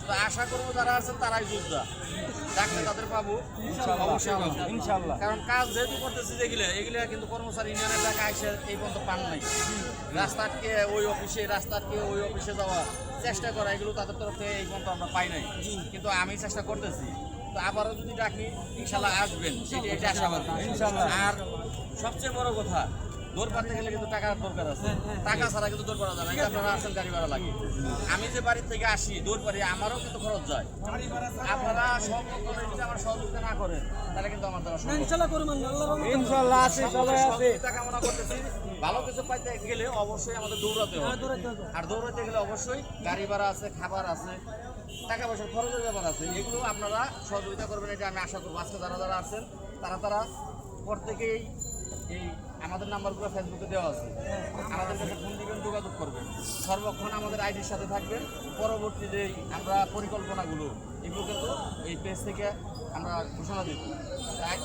তো আশা করবো যারা আছেন তারাই যোদ্ধা, ডাকলে তাদের পাবো অবশ্যই পাবো ইনশাআল্লাহ। কারণ কাজ যেহেতু করতেছি এগুলো কিন্তু কর্মচারী ইউনিয়নের টাকা এসে এই পর্যন্ত পান নাই। রাস্তা আটকে ওই অফিসে যাওয়া চেষ্টা করা, এগুলো তাদের তরফ থেকে এই পর্যন্ত আমরা পাই নাই, কিন্তু আমি চেষ্টা করতেছি। তো আবারও যদি ডাকি ইনশাল্লাহ আসবেন, এটা আশাবাদী। আর সবচেয়ে বড় কথা, দৌড় পাড়তে গেলে কিন্তু টাকার দরকার আছে, টাকা ছাড়া কিন্তু দৌড় পাড়া যায় না। আপনারা আসেন গাড়ি ভাড়া লাগে, আমি যে বাড়ির থেকে আসি দৌড় পাড়ি আমারও কিন্তু খরচ যায়। আপনারা সব রকমের যদি আমার সহযোগিতা না করেন তাহলে কিন্তু আমার দ্বারা ইনশাআল্লাহ আছে, সবাই আছে। কামনা করতেছি। ভালো কিছু পাইতে গেলে অবশ্যই আমাদের দৌড়াতে হবে, আর দৌড়াতে গেলে অবশ্যই গাড়ি ভাড়া আছে, খাবার আছে, টাকা পয়সার খরচের ব্যাপার আছে, এগুলো আপনারা সহযোগিতা করবেন, এটা আমি আশা করবো। আজকে যারা আছেন তারা প্রত্যেকেই এই আমাদের নাম্বারগুলো ফেসবুকে দেওয়া আছে, আমাদের কাছে ফোন দিবেন, যোগাযোগ করবেন, সর্বক্ষণ আমাদের আইডির সাথে থাকবেন। পরবর্তী যে আমরা পরিকল্পনাগুলো এগুলো কিন্তু এই পেজ থেকে আমরা ঘোষণা দেব।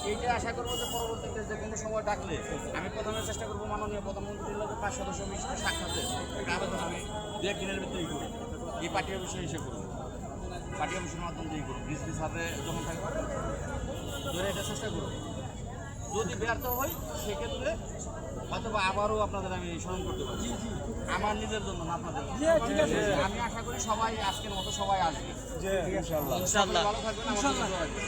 এইটা আশা করবো যে পরবর্তীতে যে কোনো সময় ডাকলে আমি প্রথমে চেষ্টা করবো মাননীয় প্রধানমন্ত্রীর লোকের 5 সদস্য মিশনের সাক্ষাতে একটা আবেদন আমি 2-1 দিনের ভিতরেই করি, এই পার্টি অফিসে এসে করবো, পার্টি অফিসের মাধ্যম দিয়েই করবো, ডিসপির সাথে যখন থাকবো ধরে এটা চেষ্টা করবো। যদি ব্যর্থ হই সেক্ষেত্রে অথবা আবারও আপনাদের আমি স্মরণ করতে পারি, আমার নিজের জন্য না আপনাদের। আমি আশা করি সবাই আজকের মতো সবাই আসবে। ইনশাআল্লাহ। ভালো থাকবেন, আমার জন্য দোয়া রাখবেন।